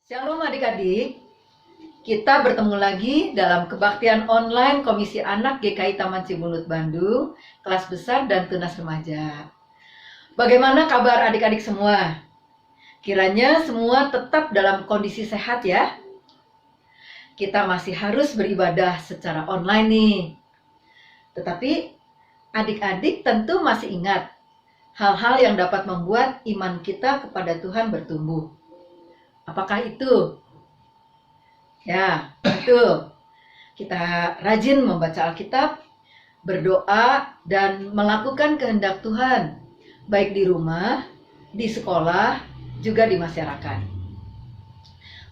Shalom adik-adik, kita bertemu lagi dalam kebaktian online Komisi Anak GKI Taman Cibunut Bandung, kelas besar dan tunas remaja. Bagaimana kabar adik-adik semua? Kiranya semua tetap dalam kondisi sehat ya. Kita masih harus beribadah secara online nih. Tetapi adik-adik tentu masih ingat hal-hal yang dapat membuat iman kita kepada Tuhan bertumbuh. Apakah itu? Ya, betul. Kita rajin membaca Alkitab, berdoa, dan melakukan kehendak Tuhan, baik di rumah, di sekolah, juga di masyarakat.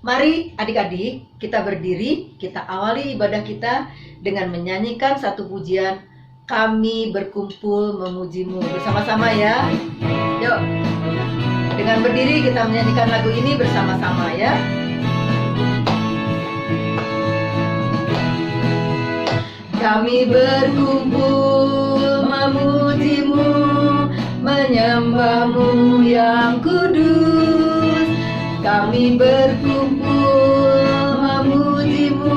Mari adik-adik, kita berdiri, kita awali ibadah kita dengan menyanyikan satu pujian, "Kami berkumpul memuji-Mu." Bersama-sama ya. Yuk. Dengan berdiri kita menyanyikan lagu ini bersama-sama ya. Kami berkumpul memuji-Mu, menyembah-Mu yang kudus. Kami berkumpul memuji-Mu,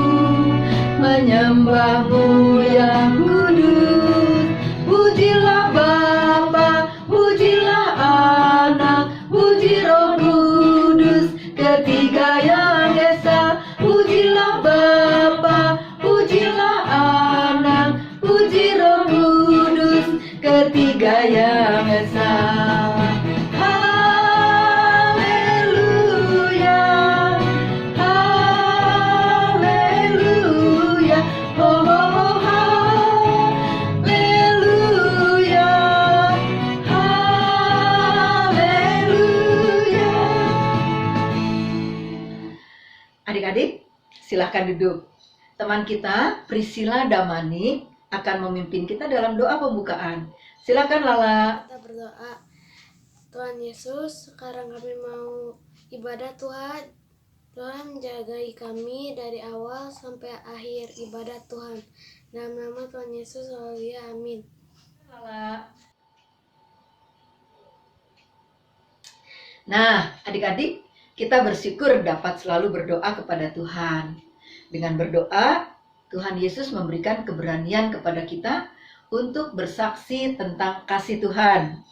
menyembah-Mu yang kudus. Pujilah Bapa, pujilah Anak, puji Roh Kudus, ketiga yang esa. Pujilah Bapa, pujilah Anak, puji Roh Kudus, ketiga yang esa. Haleluya, haleluya, oh, oh, oh, haleluya, haleluya. Adik-adik, silahkan duduk. Teman kita, Priscilla Damani, akan memimpin kita dalam doa pembukaan. Silakan Lala. Kita berdoa. Tuhan Yesus, sekarang kami mau ibadah Tuhan. Tuhan jagai kami dari awal sampai akhir ibadah Tuhan. Dalam nama Tuhan Yesus, haleluya, amin. Lala. Nah, adik-adik, kita bersyukur dapat selalu berdoa kepada Tuhan. Dengan berdoa, Tuhan Yesus memberikan keberanian kepada kita untuk bersaksi tentang kasih Tuhan,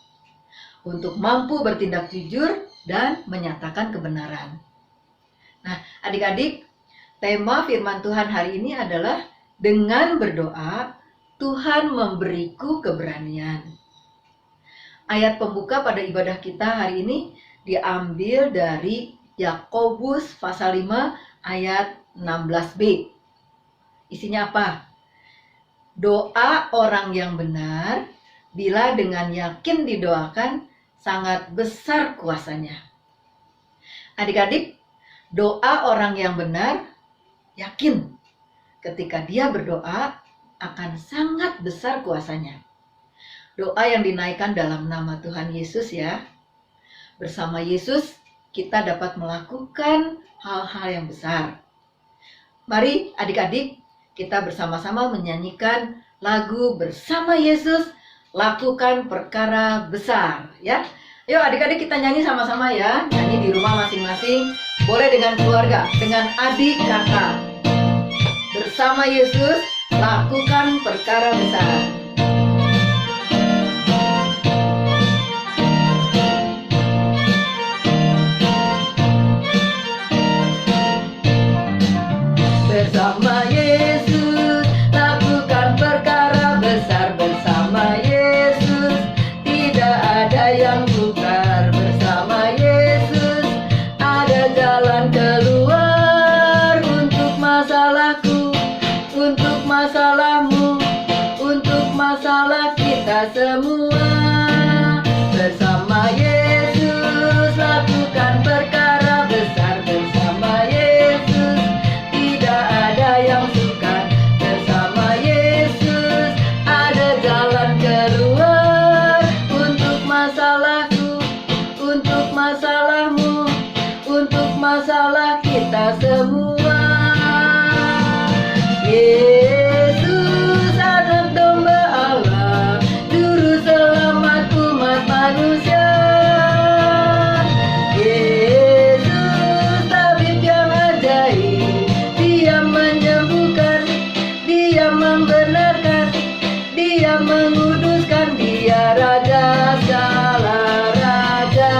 untuk mampu bertindak jujur dan menyatakan kebenaran. Nah, adik-adik, tema firman Tuhan hari ini adalah dengan berdoa, Tuhan memberiku keberanian. Ayat pembuka pada ibadah kita hari ini diambil dari Yakobus pasal 5 ayat 16b. Isinya apa? Doa orang yang benar, bila dengan yakin didoakan, sangat besar kuasanya. Adik-adik, doa orang yang benar, yakin ketika dia berdoa akan sangat besar kuasanya. Doa yang dinaikkan dalam nama Tuhan Yesus ya. Bersama Yesus kita dapat melakukan hal-hal yang besar. Mari adik-adik, kita bersama-sama menyanyikan lagu Bersama Yesus Lakukan Perkara Besar ya. Yuk adik-adik kita nyanyi sama-sama ya. Nyanyi di rumah masing-masing, boleh dengan keluarga, dengan adik kakak. Bersama Yesus lakukan perkara besar. Bersama Yesus lakukan masalahmu, untuk masalah kita semua. Bersama Yesus lakukan perkara besar, bersama Yesus tidak ada yang sukar. Bersama Yesus ada jalan keluar, untuk masalahku, untuk masalahmu, untuk masalah kita semua. Yesus anak domba Allah, juru selamat umat manusia. Yesus tabib yang ajaib, Dia menyembuhkan, Dia membenarkan, Dia menguduskan, Dia Raja segala raja.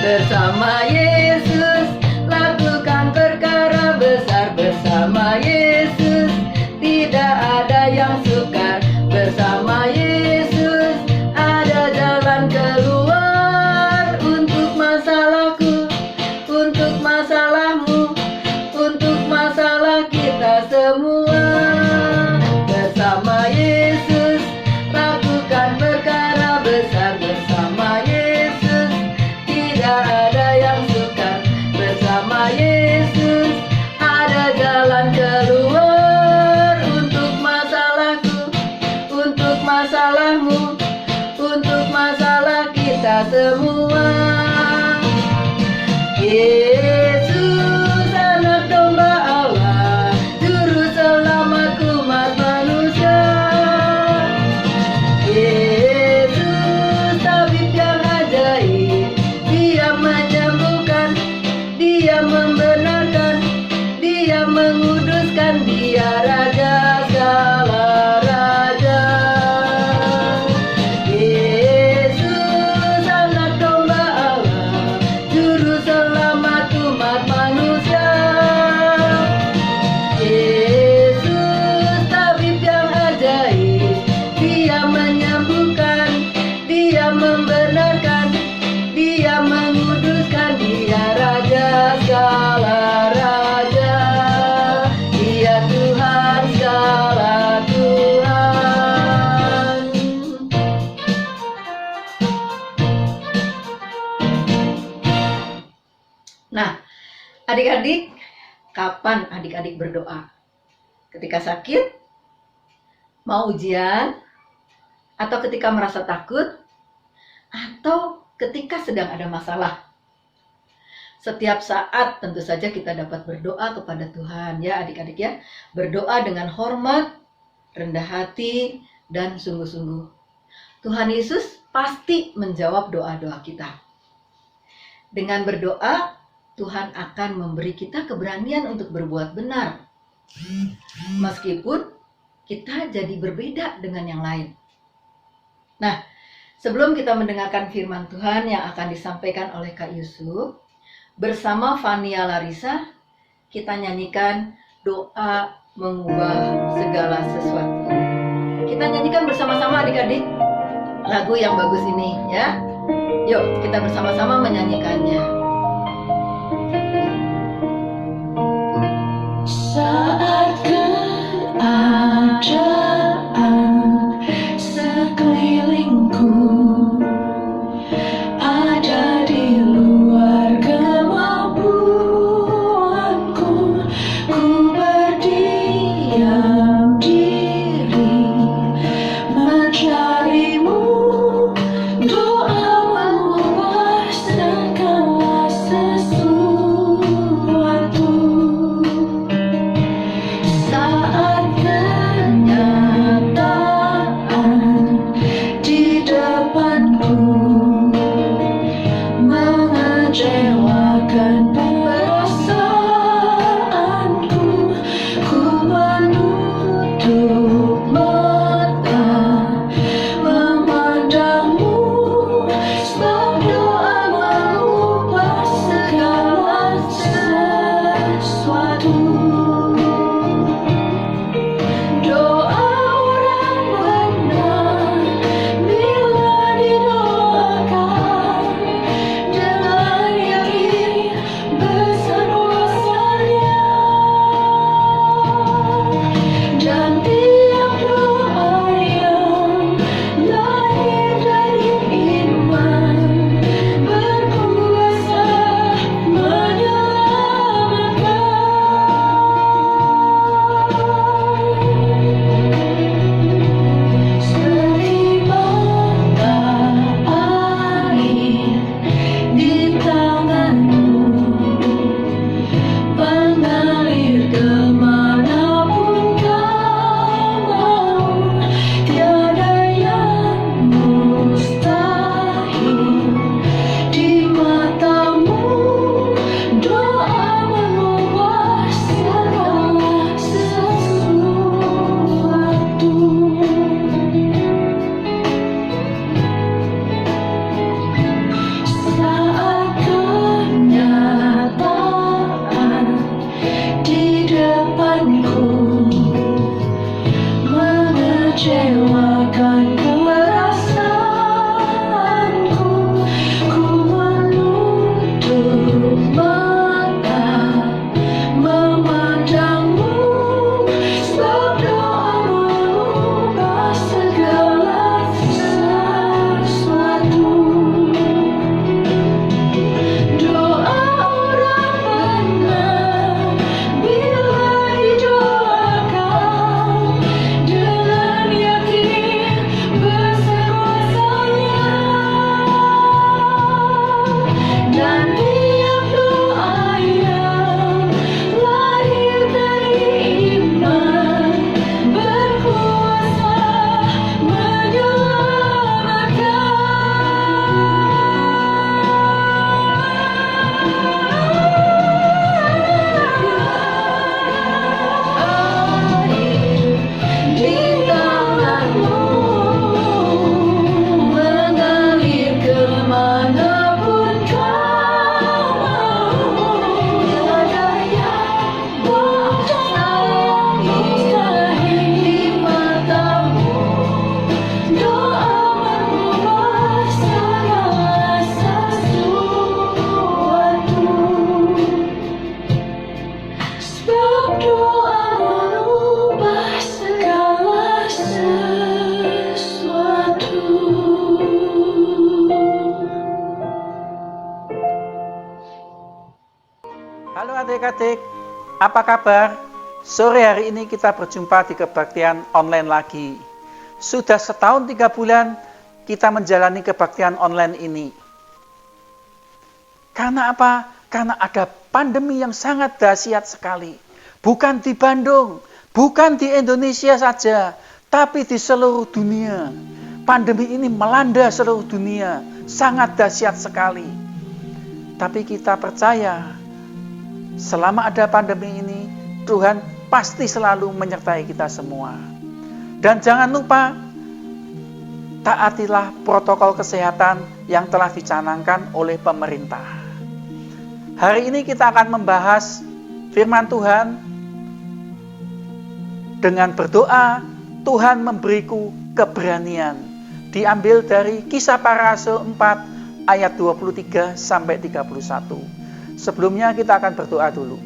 Bersama Yesus lakukan perkara besar, bersama Yesus tidak ada yang sukar. Bersama Yesus ada jalan keluar, untuk masalahku, untuk masalahmu, untuk masalah kita semua. Bersama Yesus lakukan perkara besar, bersama Yesus tidak ada yang sukar. Bersama Yesus ada jalan keluar, untuk masalahku, untuk masalahmu, untuk masalah kita semua. Yesus anak domba Allah, juru selamat umat manusia. Yesus tabib yang ajaib, Dia menyembuhkan, Dia membenarkan, Dia menguduskan, Dia Raja segala raja. Yesus anak domba Allah, juru selamat umat manusia. Yesus tabib yang ajaib, Dia menyembuhkan, Dia membenarkan, Dia menguduskan, Dia Raja segala raja. Dia Tuhan segala Tuhan. Nah, adik-adik, kapan adik-adik berdoa? Ketika sakit? Mau ujian? Atau ketika merasa takut? Atau ketika sedang ada masalah? Setiap saat tentu saja kita dapat berdoa kepada Tuhan, ya adik-adik ya. Berdoa dengan hormat, rendah hati, dan sungguh-sungguh. Tuhan Yesus pasti menjawab doa-doa kita. Dengan berdoa, Tuhan akan memberi kita keberanian untuk berbuat benar. Meskipun kita jadi berbeda dengan yang lain. Nah, sebelum kita mendengarkan firman Tuhan yang akan disampaikan oleh Kak Yusuf, bersama Fania Larissa, kita nyanyikan doa mengubah segala sesuatu. Kita nyanyikan bersama-sama adik-adik lagu yang bagus ini ya. Yuk kita bersama-sama menyanyikannya. Saat keadaan sekelilingku ada di luar kemampuanku, ku berdiam diri mencarimu. Doa mengubah segala sesuatu. Saat kenyataan di depanku mengecewakan perasaanku, ku menutup mata memandangmu, sebab doa mata memandangmu, sebab doamu mengubah segala sesuatu. Doa orang benar bila didoakan dengan yakin besar kuasanya, dan tiap doa yang lahir dari iman berkuasa menyelamatkan. Di tanganmu mengalir kemanapun kau mau, tiada yang mustahil di matamu. Doa mengubah segala sesuatu, sebab doa mengubah segala sesuatu. Halo adik-adik, apa kabar? Sore hari ini kita berjumpa di kebaktian online lagi. Sudah setahun 3 bulan kita menjalani kebaktian online ini. Karena apa? Karena ada pandemi yang sangat dahsyat sekali. Bukan di Bandung, bukan di Indonesia saja, tapi di seluruh dunia. Pandemi ini melanda seluruh dunia, sangat dahsyat sekali. Tapi kita percaya, selama ada pandemi ini, Tuhan pasti selalu menyertai kita semua. Dan jangan lupa, taatilah protokol kesehatan yang telah dicanangkan oleh pemerintah. Hari ini kita akan membahas firman Tuhan dengan berdoa, Tuhan memberiku keberanian. Diambil dari Kisah Para Rasul 4 ayat 23 sampai 31. Sebelumnya kita akan berdoa dulu.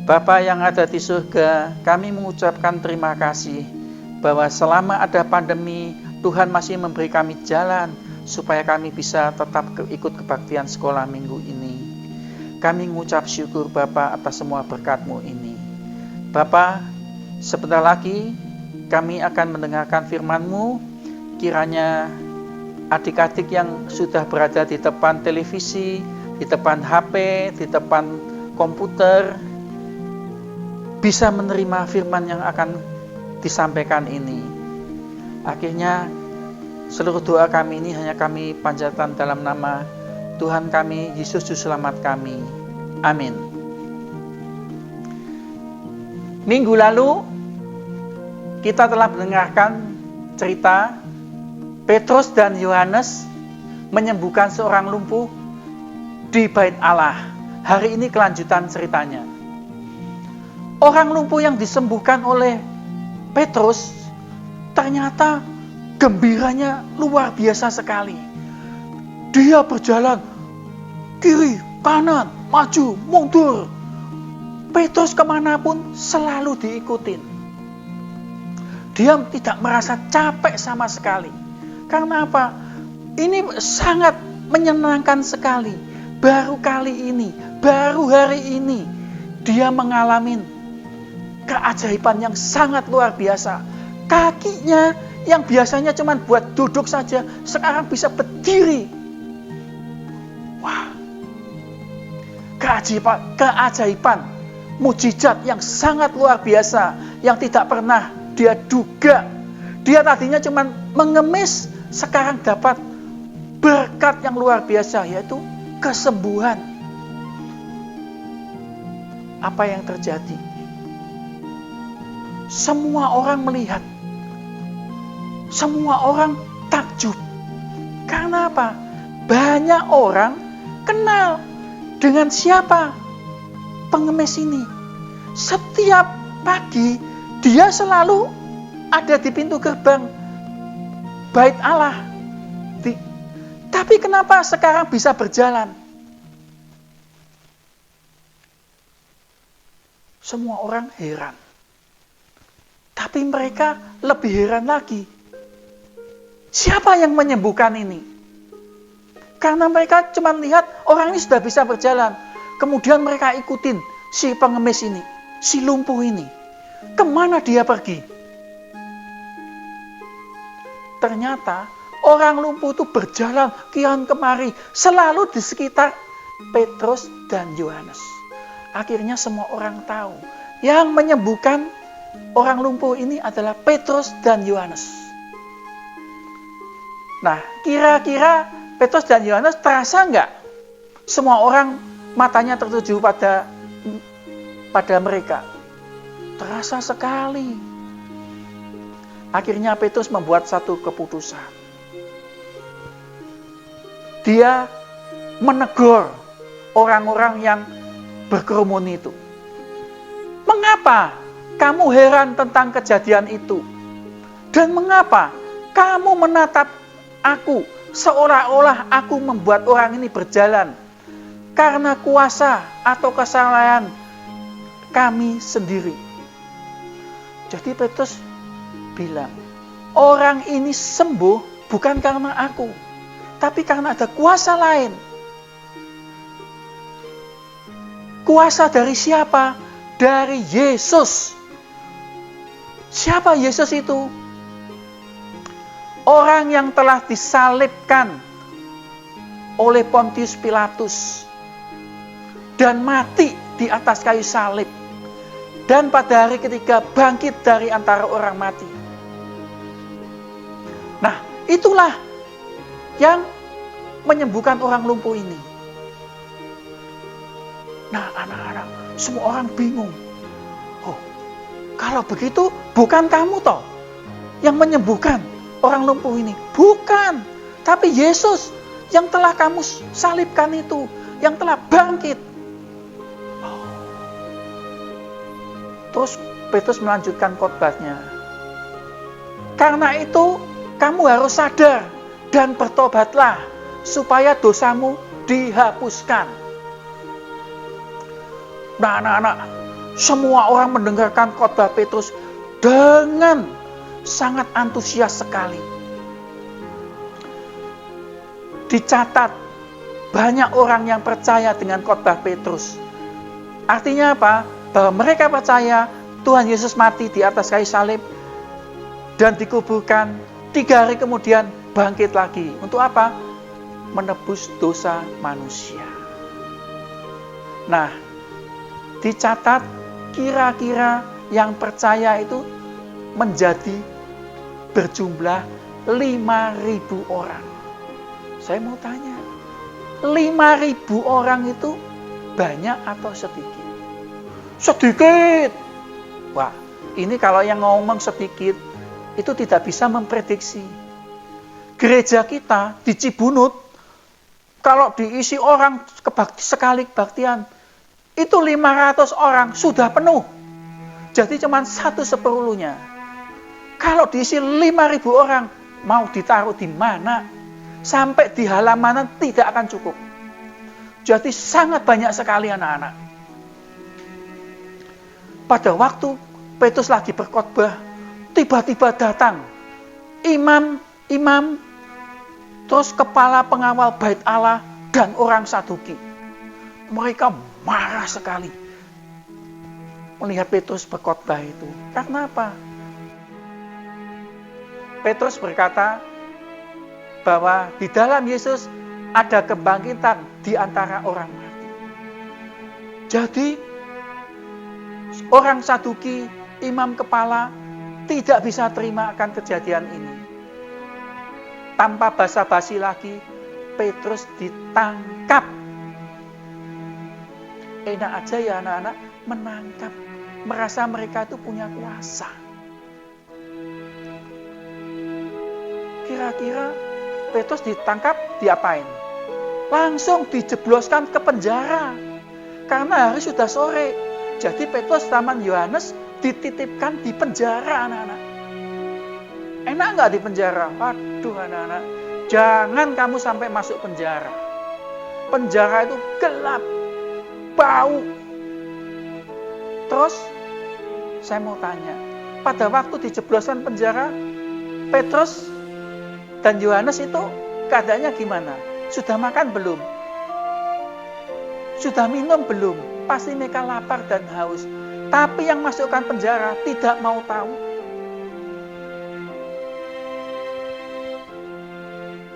Bapa yang ada di surga, kami mengucapkan terima kasih bahwa selama ada pandemi, Tuhan masih memberi kami jalan supaya kami bisa tetap ikut kebaktian sekolah minggu ini. Kami mengucap syukur Bapa atas semua berkat-Mu ini. Bapa, sebentar lagi kami akan mendengarkan firman-Mu. Kiranya adik-adik yang sudah berada di depan televisi, di depan HP, di depan komputer, bisa menerima firman yang akan disampaikan ini. Akhirnya seluruh doa kami ini hanya kami panjatkan dalam nama Tuhan kami, Yesus Juru Selamat kami. Amin. Minggu lalu kita telah mendengarkan cerita Petrus dan Yohanes menyembuhkan seorang lumpuh di Bait Allah. Hari ini kelanjutan ceritanya. Orang lumpuh yang disembuhkan oleh Petrus ternyata gembiranya luar biasa sekali. Dia berjalan kiri, kanan, maju, mundur. Petrus kemanapun selalu diikutin. Dia tidak merasa capek sama sekali. Karena apa? Ini sangat menyenangkan sekali. Baru kali ini, baru hari ini, dia mengalami keajaiban yang sangat luar biasa. Kakinya yang biasanya cuma buat duduk saja, sekarang bisa berdiri. Wah, keajaiban, mujizat yang sangat luar biasa, yang tidak pernah dia duga. Dia tadinya cuma mengemis, sekarang dapat berkat yang luar biasa, yaitu kesembuhan. Apa yang terjadi? Semua orang melihat. Semua orang takjub. Karena apa? Banyak orang kenal dengan siapa pengemis ini. Setiap pagi dia selalu ada di pintu gerbang Bait Allah. Tapi kenapa sekarang bisa berjalan? Semua orang heran. Tapi mereka lebih heran lagi. Siapa yang menyembuhkan ini? Karena mereka cuma lihat orang ini sudah bisa berjalan. Kemudian mereka ikutin si pengemis ini, si lumpuh ini. Kemana dia pergi? Ternyata orang lumpuh itu berjalan kian kemari, selalu di sekitar Petrus dan Yohanes. Akhirnya semua orang tahu, yang menyembuhkan orang lumpuh ini adalah Petrus dan Yohanes. Nah, kira-kira Petrus dan Yohanes terasa enggak? Semua orang matanya tertuju pada mereka. Terasa sekali. Akhirnya Petrus membuat satu keputusan. Dia menegur orang-orang yang berkerumun itu. Mengapa kamu heran tentang kejadian itu? Dan mengapa kamu menatap aku seolah-olah aku membuat orang ini berjalan karena kuasa atau kesalahan kami sendiri? Jadi Petrus bilang, orang ini sembuh bukan karena aku, tapi karena ada kuasa lain. Kuasa dari siapa? Dari Yesus. Siapa Yesus itu? Orang yang telah disalibkan oleh Pontius Pilatus dan mati di atas kayu salib. Dan pada hari ketiga bangkit dari antara orang mati. Nah, itulah yang menyembuhkan orang lumpuh ini. Nah, anak-anak, semua orang bingung. Oh, kalau begitu bukan kamu toh yang menyembuhkan orang lumpuh ini? Bukan, tapi Yesus yang telah kamu salibkan itu, yang telah bangkit. Terus Petrus melanjutkan khotbahnya. Karena itu kamu harus sadar dan bertobatlah supaya dosamu dihapuskan. Nah, anak-anak, semua orang mendengarkan khotbah Petrus dengan sangat antusias sekali. Dicatat banyak orang yang percaya dengan khotbah Petrus. Artinya apa? Bahwa mereka percaya Tuhan Yesus mati di atas kayu salib dan dikuburkan, 3 hari kemudian bangkit lagi. Untuk apa? Menebus dosa manusia. Nah, dicatat kira-kira yang percaya itu menjadi berjumlah 5.000 orang. Saya mau tanya, 5.000 orang itu banyak atau sedikit? Sedikit. Wah, ini kalau yang ngomong sedikit itu tidak bisa memprediksi. Gereja kita di Cibunut kalau diisi orang sekali kebaktian itu 500 orang sudah penuh. Jadi cuma 1/10-nya. Kalau diisi 5.000 orang mau ditaruh di mana? Sampai di halaman tidak akan cukup. Jadi sangat banyak sekali anak-anak. Pada waktu Petrus lagi berkhotbah, tiba-tiba datang imam, terus kepala pengawal bait Allah dan orang Saduki. Mereka marah sekali melihat Petrus berkhotbah itu. Karena apa? Petrus berkata bahwa di dalam Yesus ada kebangkitan di antara orang mati. Jadi orang Saduki, imam kepala, tidak bisa terima akan kejadian ini. Tanpa basa-basi lagi, Petrus ditangkap. Enak aja ya anak-anak, menangkap. Merasa mereka itu punya kuasa. Kira-kira Petrus ditangkap, diapain? Langsung dijebloskan ke penjara. Karena hari sudah sore. Jadi Petrus sama Yohanes dititipkan di penjara, anak-anak. Enak nggak di penjara? Waduh anak-anak, jangan kamu sampai masuk penjara. Penjara itu gelap, bau. Terus saya mau tanya, pada waktu dijebloskan penjara, Petrus dan Yohanes itu keadaannya gimana? Sudah makan belum? Sudah minum belum? Pasti mereka lapar dan haus. Tapi yang masukkan penjara tidak mau tahu.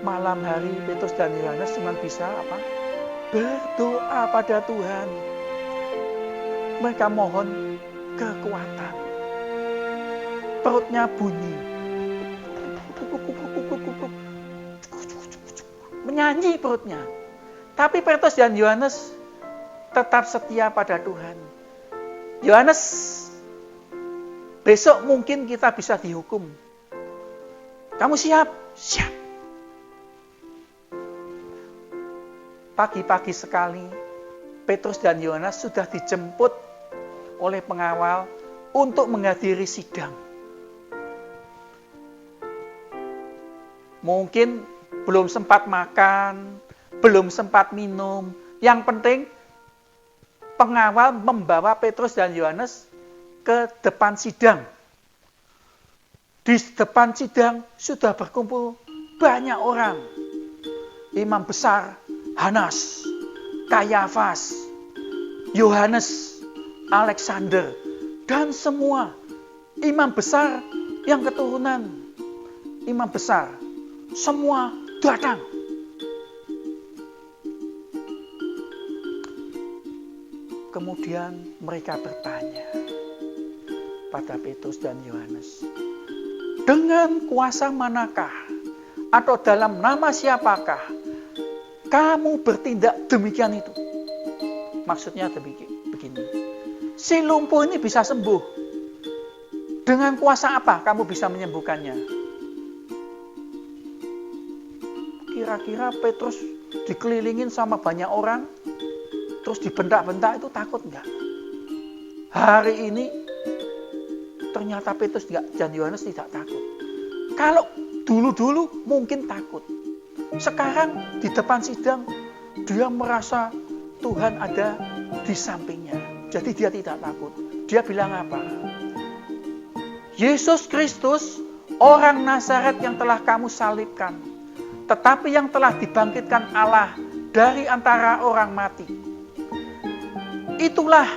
Malam hari Petrus dan Yohanes cuma bisa apa? Berdoa pada Tuhan. Mereka mohon kekuatan. Perutnya bunyi. Menyanyi perutnya. Tapi Petrus dan Yohanes tetap setia pada Tuhan. Yohanes, besok mungkin kita bisa dihukum. Kamu siap? Siap. Pagi-pagi sekali, Petrus dan Yohanes sudah dijemput oleh pengawal untuk menghadiri sidang. Mungkin belum sempat makan, belum sempat minum. Yang penting, pengawal membawa Petrus dan Yohanes ke depan sidang. Di depan sidang sudah berkumpul banyak orang. Imam besar Hanas, Kayafas, Yohanes, Alexander, dan semua imam besar yang keturunan imam besar, semua datang. Kemudian mereka bertanya pada Petrus dan Yohanes, dengan kuasa manakah atau dalam nama siapakah kamu bertindak demikian itu? Maksudnya begini, si lumpuh ini bisa sembuh. Dengan kuasa apa kamu bisa menyembuhkannya? Kira-kira Petrus dikelilingin sama banyak orang, terus dibentak-bentak, itu takut enggak? Hari ini ternyata Petrus dan Yohanes tidak takut. Kalau dulu-dulu mungkin takut. Sekarang di depan sidang dia merasa Tuhan ada di sampingnya. Jadi dia tidak takut. Dia bilang apa? Yesus Kristus, orang Nazaret yang telah kamu salibkan, tetapi yang telah dibangkitkan Allah dari antara orang mati. Itulah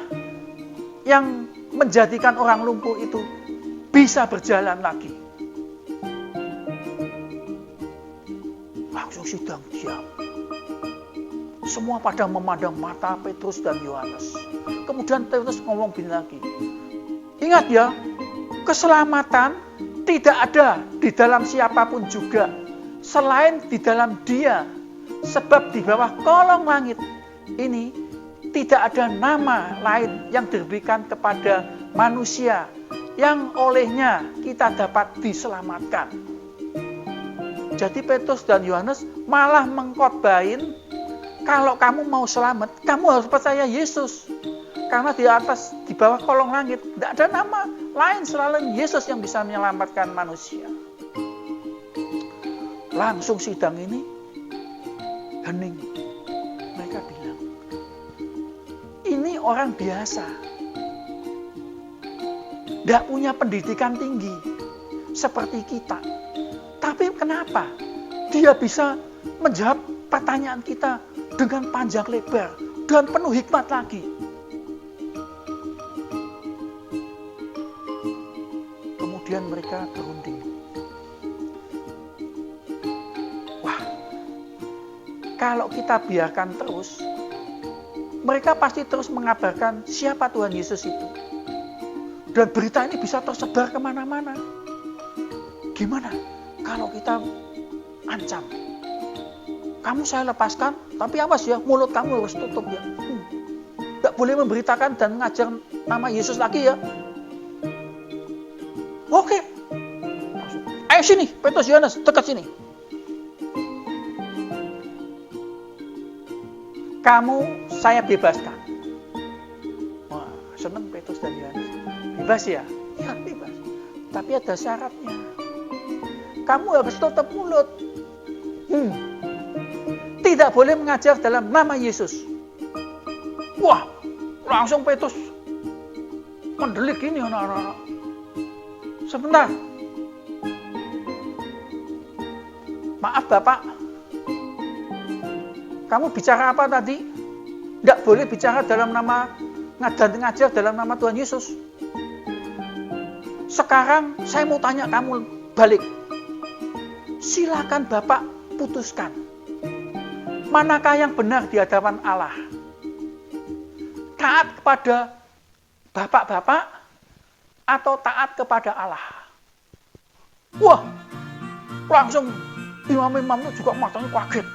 yang menjadikan orang lumpuh itu bisa berjalan lagi. Langsung sidang diam. Semua pada memandang mata Petrus dan Yohanes. Kemudian Petrus ngomong begini lagi. Ingat ya, keselamatan tidak ada di dalam siapapun juga selain di dalam Dia. Sebab di bawah kolong langit ini tidak ada nama lain yang diberikan kepada manusia yang olehnya kita dapat diselamatkan. Jadi Petrus dan Yohanes malah mengkhotbahin, kalau kamu mau selamat, kamu harus percaya Yesus. Karena di bawah kolong langit tidak ada nama lain selain Yesus yang bisa menyelamatkan manusia. Langsung sidang ini hening. Mereka bilang, ini orang biasa, tidak punya pendidikan tinggi seperti kita. Tapi kenapa dia bisa menjawab pertanyaan kita dengan panjang lebar dan penuh hikmat lagi? Kemudian mereka berunding. Wah, kalau kita biarkan terus, mereka pasti terus mengabarkan siapa Tuhan Yesus itu. Dan berita ini bisa tersebar kemana-mana. Gimana kalau kita ancam? Kamu saya lepaskan, tapi awas ya, mulut kamu harus tutup ya. Tidak boleh memberitakan dan mengajar nama Yesus lagi ya. Oke. Ayo sini, Petrus Yohanes, dekat sini. Kamu saya bebaskan. Wah, senang Petrus dan Yohanes. Bebas ya? Ya, bebas. Tapi ada syaratnya. Kamu harus tutup mulut. Tidak boleh mengajar dalam nama Yesus. Wah, langsung Petrus mendelik ini anak-anak. Sebentar. Maaf Bapak, kamu bicara apa tadi? Tidak boleh bicara dalam nama dan ngajar dalam nama Tuhan Yesus. Sekarang saya mau tanya kamu balik. Silakan Bapak putuskan. Manakah yang benar di hadapan Allah? Taat kepada bapak-bapak atau taat kepada Allah? Wah, langsung imam-imam itu juga matanya kaget.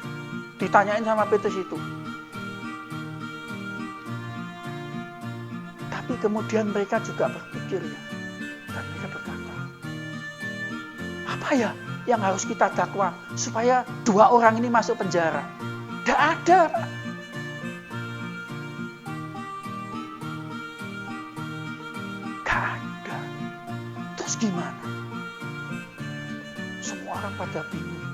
Ditanyain sama Petrus itu. Tapi kemudian mereka juga berpikir ya. Dan mereka berkata, apa ya yang harus kita dakwa supaya 2 orang ini masuk penjara? Tidak ada, Pak. Gak ada. Terus gimana? Semua orang pada bingung.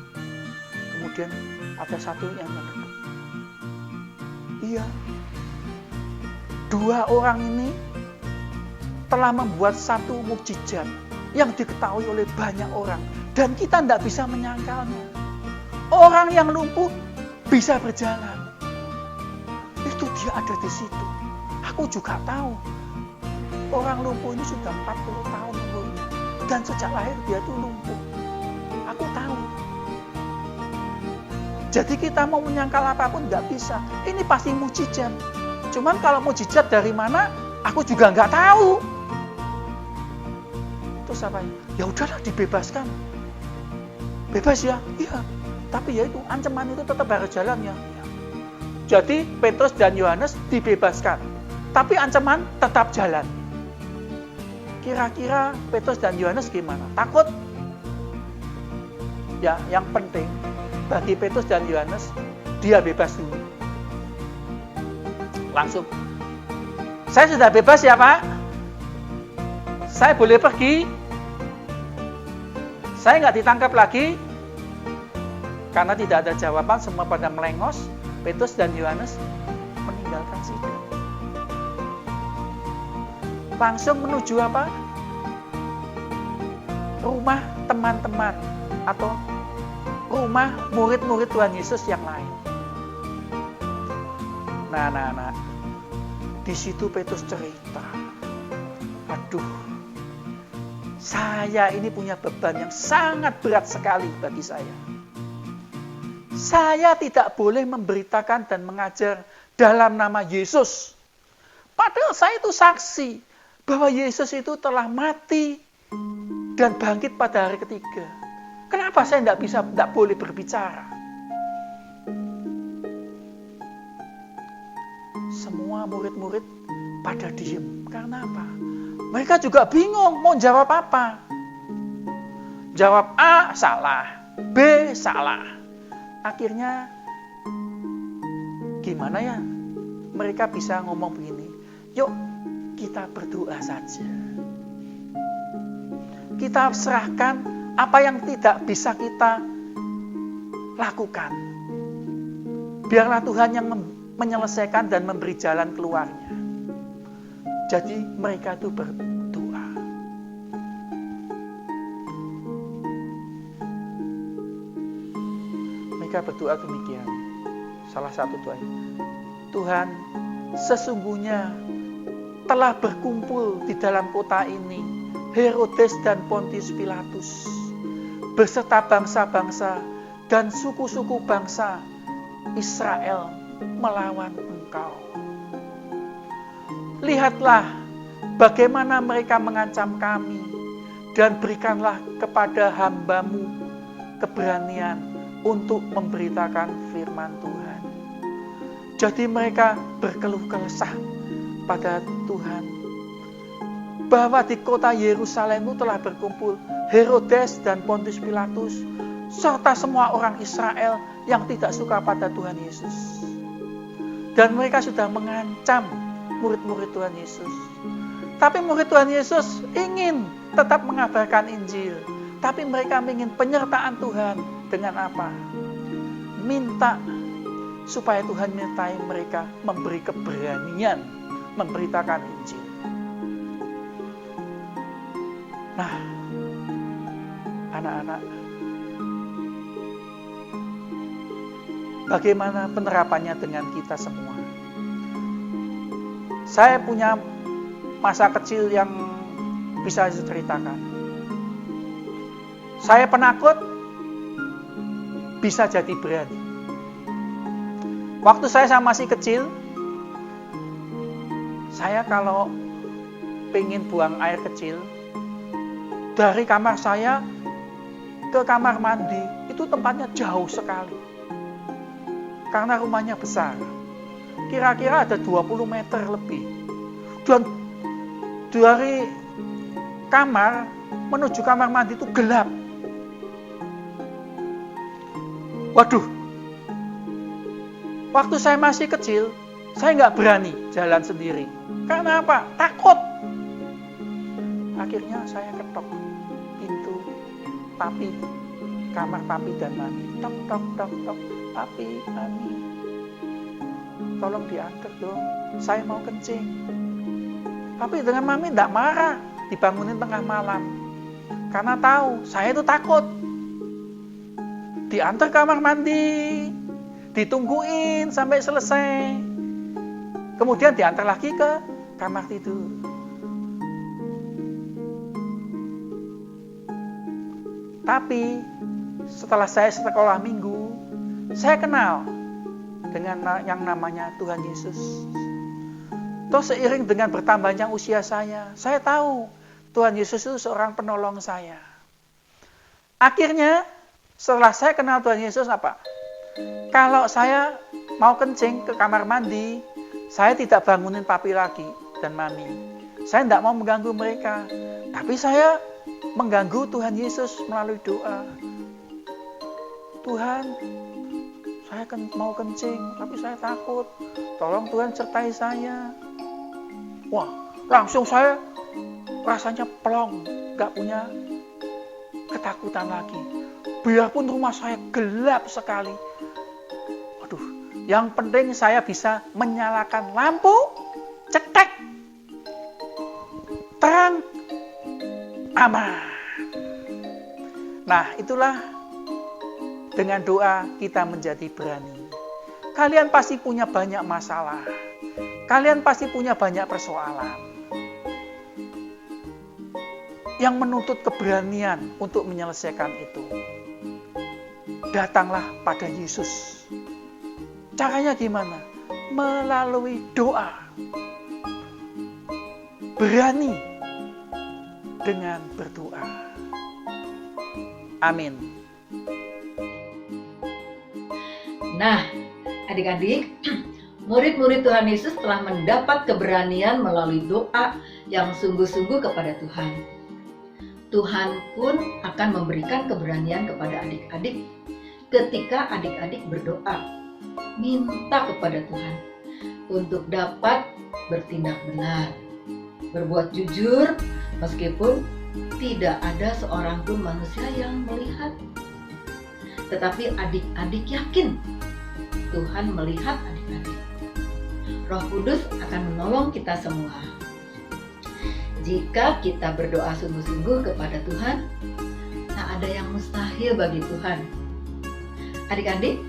Kemudian ada satu yang mendekat. Iya, 2 orang ini telah membuat satu mukjizat yang diketahui oleh banyak orang. Dan kita tidak bisa menyangkalnya. Orang yang lumpuh bisa berjalan. Itu dia ada di situ. Aku juga tahu. Orang lumpuh ini sudah 40 tahun umurnya. Dan sejak lahir dia tuh lumpuh. Aku tahu. Jadi kita mau menyangkal apapun nggak bisa. Ini pasti mukjizat. Cuman kalau mukjizat dari mana, aku juga nggak tahu. Terus apa? Ya udahlah dibebaskan. Bebas ya? Iya. Tapi ya itu ancaman itu tetap harus jalan ya. Jadi Petrus dan Yohanes dibebaskan. Tapi ancaman tetap jalan. Kira-kira Petrus dan Yohanes gimana? Takut? Ya, yang penting bagi Petrus dan Yohanes, dia bebas dulu. Langsung. Saya sudah bebas ya Pak. Saya boleh pergi. Saya nggak ditangkap lagi. Karena tidak ada jawaban, semua pada melengos. Petrus dan Yohanes meninggalkan sidang. Langsung menuju apa? Rumah teman-teman atau rumah murid-murid Tuhan Yesus yang lain. Nah, di situ Petrus cerita, aduh, saya ini punya beban yang sangat berat sekali bagi saya. Saya tidak boleh memberitakan dan mengajar dalam nama Yesus. Padahal saya itu saksi bahwa Yesus itu telah mati dan bangkit pada hari ketiga. Kenapa saya tidak boleh berbicara? Semua murid-murid pada diem. Karena apa? Mereka juga bingung mau jawab apa. Jawab A, salah. B, salah. Akhirnya, gimana ya? Mereka bisa ngomong begini, yuk kita berdoa saja. Kita serahkan apa yang tidak bisa kita lakukan. Biarlah Tuhan yang menyelesaikan dan memberi jalan keluarnya. Jadi mereka itu berdoa. Mereka berdoa demikian. Salah satu doa, Tuhan, sesungguhnya telah berkumpul di dalam kota ini Herodes dan Pontius Pilatus beserta bangsa-bangsa dan suku-suku bangsa Israel melawan Engkau. Lihatlah bagaimana mereka mengancam kami, dan berikanlah kepada hamba-Mu keberanian untuk memberitakan firman Tuhan. Jadi mereka berkeluh kesah pada Tuhan bahwa di kota Yerusalem itu telah berkumpul Herodes dan Pontius Pilatus serta semua orang Israel yang tidak suka pada Tuhan Yesus. Dan mereka sudah mengancam murid-murid Tuhan Yesus. Tapi murid Tuhan Yesus ingin tetap mengabarkan Injil. Tapi mereka ingin penyertaan Tuhan dengan apa? Minta supaya Tuhan menyertai mereka, memberi keberanian memberitakan Injil. Nah, anak-anak, bagaimana penerapannya dengan kita semua? Saya punya masa kecil yang bisa saya ceritakan. Saya penakut, bisa jadi berani. Waktu saya masih kecil, saya kalau pengen buang air kecil, dari kamar saya ke kamar mandi, itu tempatnya jauh sekali. Karena rumahnya besar. Kira-kira ada 20 meter lebih. Dan dari kamar menuju kamar mandi itu gelap. Waduh, waktu saya masih kecil, saya nggak berani jalan sendiri. Karena apa? Takut. Akhirnya saya ketok pintu papi, kamar papi dan mami. Tok, tok, tok, tok. Papi, mami, tolong diantar dong, saya mau kencing. Papi dengan mami tidak marah, dibangunin tengah malam. Karena tahu, saya itu takut. Diantar kamar mandi, ditungguin sampai selesai. Kemudian diantar lagi ke kamar tidur. Tapi setelah saya sekolah minggu, saya kenal dengan yang namanya Tuhan Yesus. Terus seiring dengan bertambahnya usia saya tahu Tuhan Yesus itu seorang penolong saya. Akhirnya setelah saya kenal Tuhan Yesus apa? Kalau saya mau kencing ke kamar mandi, saya tidak bangunin papi lagi dan mami. Saya tidak mau mengganggu mereka. Tapi saya mengganggu Tuhan Yesus melalui doa. Tuhan, saya mau kencing, tapi saya takut. Tolong Tuhan sertai saya. Wah, langsung saya rasanya plong, gak punya ketakutan lagi. Biarpun rumah saya gelap sekali. Waduh, yang penting saya bisa menyalakan lampu, cetek, terang, aman. Nah, itulah dengan doa kita menjadi berani. Kalian pasti punya banyak masalah. Kalian pasti punya banyak persoalan yang menuntut keberanian untuk menyelesaikan itu. Datanglah pada Yesus. Caranya gimana? Melalui doa. Berani dengan berdoa. Amin. Nah, adik-adik, murid-murid Tuhan Yesus telah mendapat keberanian melalui doa yang sungguh-sungguh kepada Tuhan. Tuhan pun akan memberikan keberanian kepada adik-adik ketika adik-adik berdoa, minta kepada Tuhan untuk dapat bertindak benar, berbuat jujur meskipun tidak ada seorang pun manusia yang melihat. Tetapi adik-adik yakin Tuhan melihat adik-adik. Roh Kudus akan menolong kita semua. Jika kita berdoa sungguh-sungguh kepada Tuhan, tak ada yang mustahil bagi Tuhan. Adik-adik,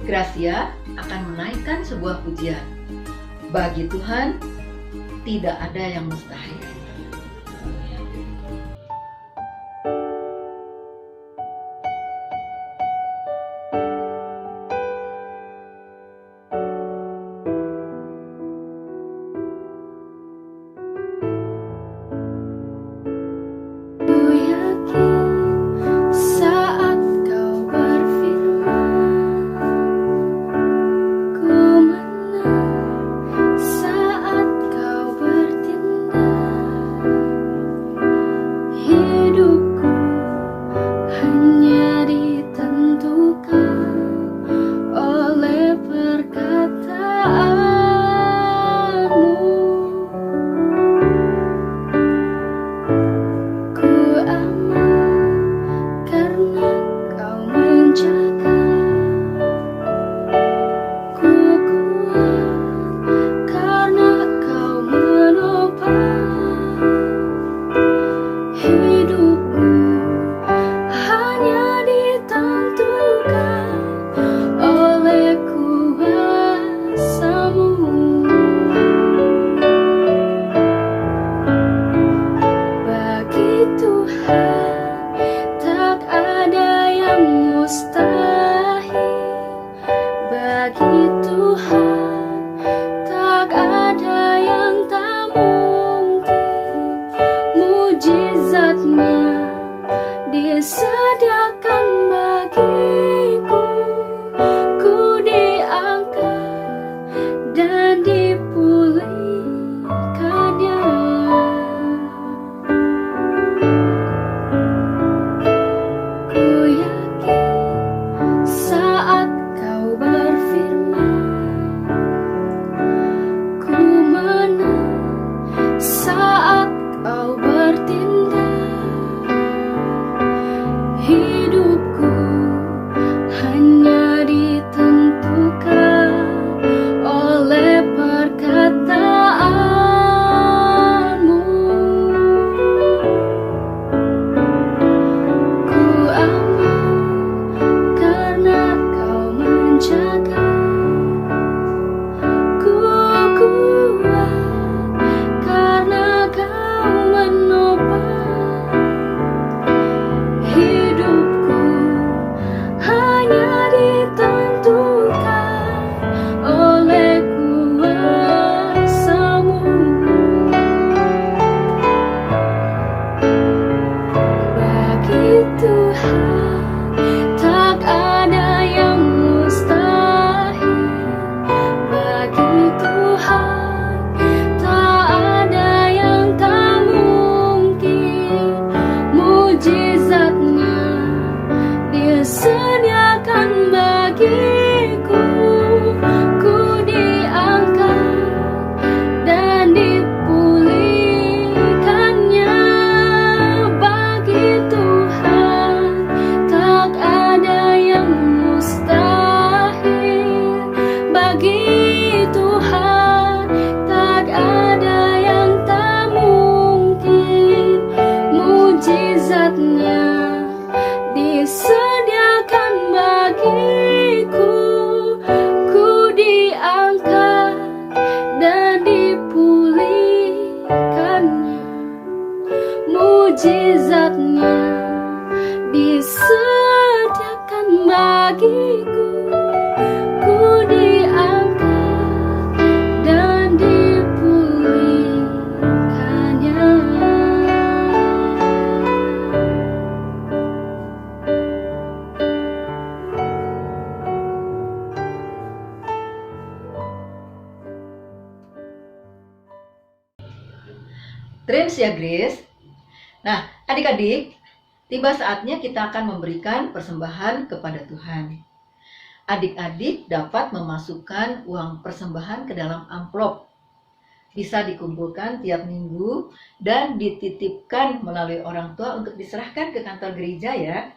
Gracia akan menaikkan sebuah pujian. Bagi Tuhan, tidak ada yang mustahil. Saat kau bertindak Tuhan, tak ada yang tak mungkin. Mujizatnya disediakan bagiku. Ku diangkat dan dipulihkannya. Ku yakin saat kau berfirman, ku menang saat kau bertindak. Hidupku hanya ditentukan oleh perkataanmu. Ku aman karena kau menjaga. Ku kuat karena kau menopang. Hidupku hanya ditentukan oleh kuasa-Mu. Bagi Tuhan tak ada yang mustahil. Bagi Tuhan tak ada yang tak mungkin. Mujizatnya disediakan bagiku. Ku diangkat dan dipulihkannya. Bagi Tuhan tak ada yang mustahil. Bagi Tuhan tak ada yang tak mungkin. Mujizatnya disediakan bagiku. Ku diangkat dan dipulihkannya. Mujizatnya disediakan bagiku. Ku diangkat dan dipulihkannya. Dreams ya Grace. Nah, adik-adik, tiba saatnya kita akan memberikan persembahan kepada Tuhan. Adik-adik dapat memasukkan uang persembahan ke dalam amplop. Bisa dikumpulkan tiap minggu dan dititipkan melalui orang tua untuk diserahkan ke kantor gereja ya.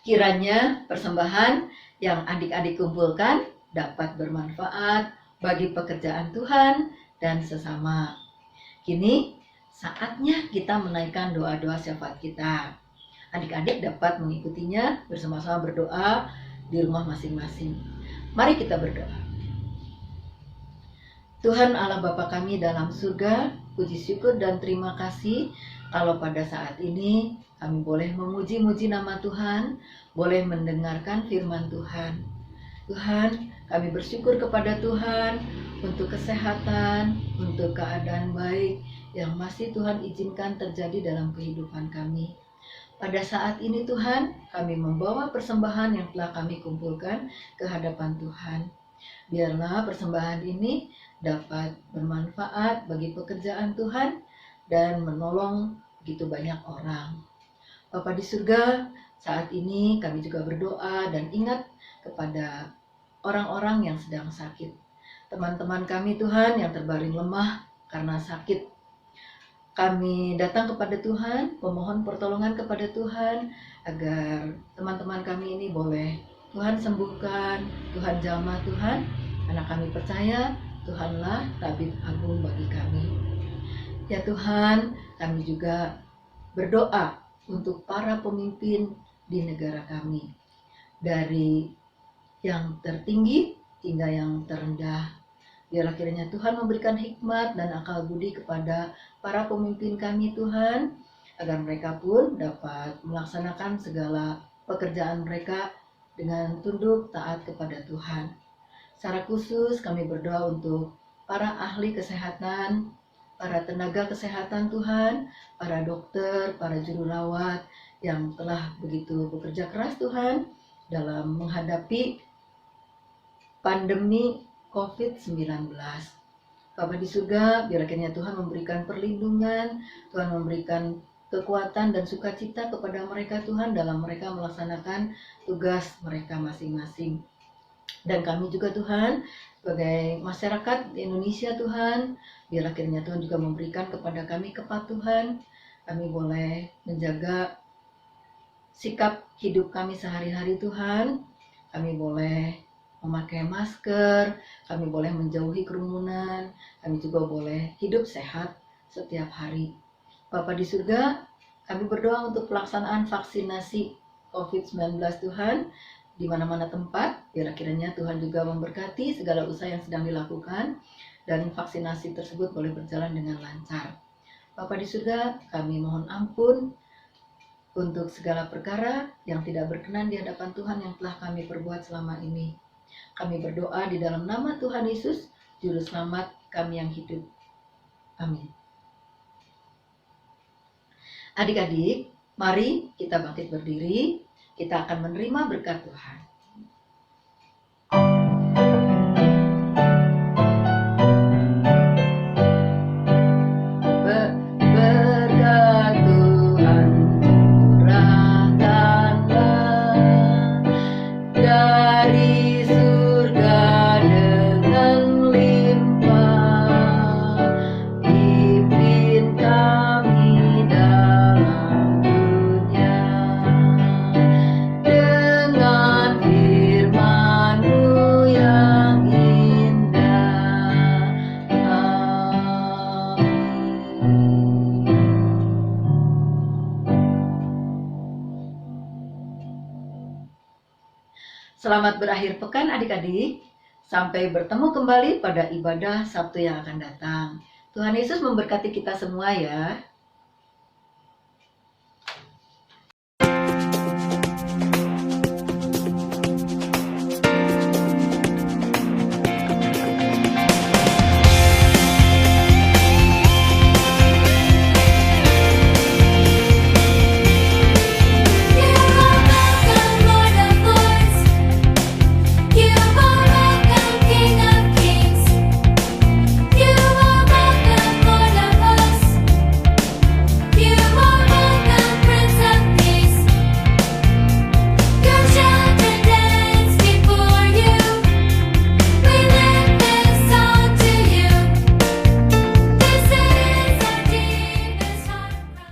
Kiranya persembahan yang adik-adik kumpulkan dapat bermanfaat bagi pekerjaan Tuhan dan sesama. Kini saatnya kita menaikkan doa-doa syafaat kita. Adik-adik dapat mengikutinya bersama-sama berdoa di rumah masing-masing. Mari kita berdoa. Tuhan Allah Bapa kami dalam surga, puji syukur dan terima kasih kalau pada saat ini kami boleh memuji-muji nama Tuhan, boleh mendengarkan firman Tuhan. Tuhan, kami bersyukur kepada Tuhan untuk kesehatan, untuk keadaan baik yang masih Tuhan izinkan terjadi dalam kehidupan kami. Pada saat ini Tuhan, kami membawa persembahan yang telah kami kumpulkan ke hadapan Tuhan. Biarlah persembahan ini dapat bermanfaat bagi pekerjaan Tuhan dan menolong begitu banyak orang. Bapa di surga, saat ini kami juga berdoa dan ingat kepada orang-orang yang sedang sakit. Teman-teman kami Tuhan yang terbaring lemah karena sakit. Kami datang kepada Tuhan, memohon pertolongan kepada Tuhan agar teman-teman kami ini boleh Tuhan sembuhkan, Tuhan jamah Tuhan, karena kami percaya Tuhanlah tabib agung bagi kami. Ya Tuhan, kami juga berdoa untuk para pemimpin di negara kami, dari yang tertinggi hingga yang terendah. Biarlah kiranya Tuhan memberikan hikmat dan akal budi kepada para pemimpin kami Tuhan, agar mereka pun dapat melaksanakan segala pekerjaan mereka dengan tunduk taat kepada Tuhan. Secara khusus kami berdoa untuk para ahli kesehatan, para tenaga kesehatan Tuhan, para dokter, para juru rawat yang telah begitu bekerja keras Tuhan dalam menghadapi pandemi COVID-19. Bapa di surga, biar kiranya Tuhan memberikan perlindungan, Tuhan memberikan kekuatan dan sukacita kepada mereka Tuhan dalam mereka melaksanakan tugas mereka masing-masing. Dan kami juga Tuhan, sebagai masyarakat di Indonesia Tuhan, biar akhirnya Tuhan juga memberikan kepada kami kepatuhan, kami boleh menjaga sikap hidup kami sehari-hari Tuhan, kami boleh memakai masker, kami boleh menjauhi kerumunan, kami juga boleh hidup sehat setiap hari. Bapa di surga, kami berdoa untuk pelaksanaan vaksinasi COVID-19 Tuhan, di mana-mana tempat, biar kiranya Tuhan juga memberkati segala usaha yang sedang dilakukan, dan vaksinasi tersebut boleh berjalan dengan lancar. Bapa di surga, kami mohon ampun untuk segala perkara yang tidak berkenan di hadapan Tuhan yang telah kami perbuat selama ini. Kami berdoa di dalam nama Tuhan Yesus, Juru Selamat kami yang hidup. Amin. Adik-adik, mari kita bangkit berdiri, kita akan menerima berkat Tuhan. Berkat Tuhan curahkanlah dari surga dengan limpah, pimpin kami dalam dunia dengan firman-Mu yang indah. Amin. Selamat berakhir pekan adik-adik. Sampai bertemu kembali pada ibadah Sabtu yang akan datang. Tuhan Yesus memberkati kita semua ya.